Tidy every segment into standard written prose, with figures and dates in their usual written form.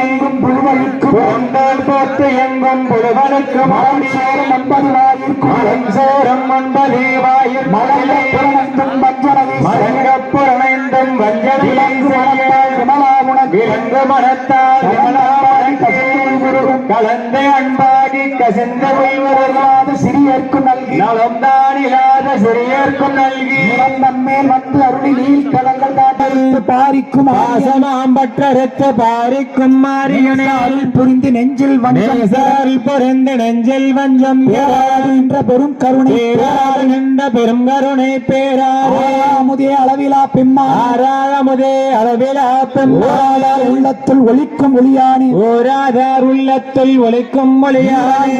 எங்கும் புழுவலுக்கும் போட்டு எங்கும் புழுவலுக்கும் சேரும் மண்பதி வாயில் மலங்கப்புறனைந்தும் வஞ்சனை விலங்கு மனத்தால் கலந்த அன்பாகி கசிந்த சிறியர்க்கும் நல்கி நலம்தான் இல்லாத சிறியர்க்கும் நல்கி நம்மேல் வந்து அருளி நீல் கலங்கள் காட்டறுத்து பாரிக்கும் ஆசமாம்பற்றறுத்து பாரிக்கும் மாரியனால் புரிந்து நெஞ்சில் வஞ்சல் புரிந்து நெஞ்சில் வஞ்சம் என்ற பெரும் கருணை நின்ற பெரும் கருணை பேராமுதே அளவிலா பிம்மாமுதே அளவிலா பிம்மாதார் உள்ளத்துள் ஒலிக்கும் ஒளியானே ஓராதார் உள்ளத்துள் ஒலிக்கும் ஒளியானே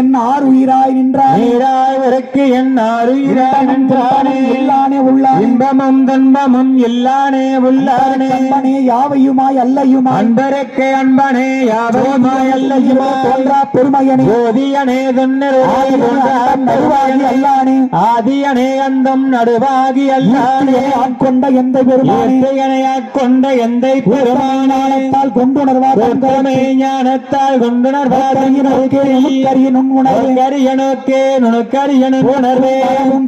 என் ஆறு உயிராய் நின்றாய் உனக்கு என் ஆறு உயிராய் நின்றானே எல்லானே உள்ளான் இன்பமும் துன்பமும் எல்லானே உள்ளானே அன்பனே யாவையுமாய் அல்லையுமாய் அன்பருக்கு அன்பனே யாவையுமாய் அல்லையுமா தோன்றா பெருமையனே ஓதியனே நடுவாகி அல்லானே ஆதியனே அந்தம் நடுவாகி அல்லானே ஆட்கொண்ட எந்த பெருமானே ஆட்கொண்ட எந்த பெருமானாலத்தால் கொண்டுணர்வார் ஞானத்தால் கொண்டுணர்வார் புணர்வும்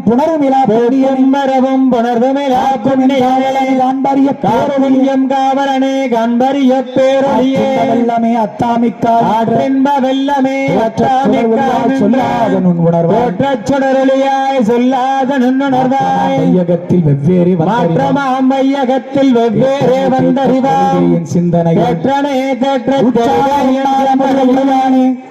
புணர்வுமிலா காண்பரிய காரணியம் காவலனே காண்பரிய பேரொழியே வெல்லமே அத்தாமிக்காற்றின்ப வெல்லமே சொல்லாதனுணர்வாய் சொல்லாத நுண்ணுணர்வாய் ஐயகத்தில் வெவ்வேறு மாற்றமாம் வையகத்தில் வெவ்வேறு வந்தறிவாய் என் சிந்தனை ஏற்றனே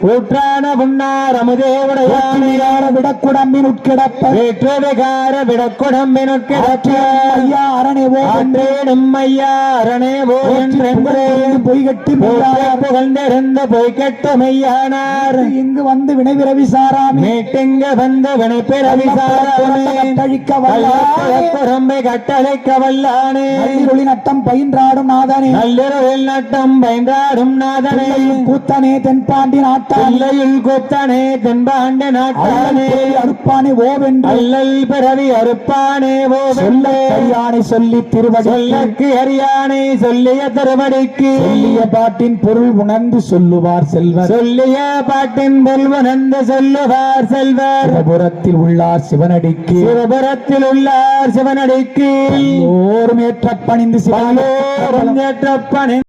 ஊற்றான புன்னார் அமுதேவுடையான விடக்குடம்பின் உட்கிடப்ப வேற்றுவிகார விடக்குடம்பின் உட்கிடப்ப ஐயா அரணேவோ என்றேனும் ஐயா அரணேவோ என்றென்றே பொய்கட்டி புகழ்ந்திருந்த பொய்கட்ட மையானார் இங்கு வந்து வினைவிரவி சாராமே மேட்டிங்க வந்த வினைப்பிற விசாராமே கட்டழிக்க வல்லானே கட்டளைக்க வல்லானே நல்லிருளி நட்டம் பயின்றாடும் நாதனே நல்லிருளில் நட்டம் பயின்றாடும் நாதனே கூத்தனே தென்பாண்டி நாட்டாலையில் கூத்தனே தென்பாண்டி நாட்டானே அறுப்பானே ஓவென்று அல்லல் பிறவி அறுப்பானே ஓவென்று அறியானை சொல்லி திருவடி சொல்லக்கு அறியானை சொல்லிய திருவடிக்கு சொல்லிய பாட்டின் பொருள் உணர்ந்து சொல்லுவார் செல்வர் சொல்லிய பாட்டின் பொருள் உணர்ந்து சொல்லுவார் செல்வர் சிவபுரத்தில் உள்ளார் சிவனடிக்கு சிவபுரத்தில் உள்ளார் சிவனடிக்கு ஓரும் ஏற்ற பணிந்து சிவனோரும் ஏற்ற பணி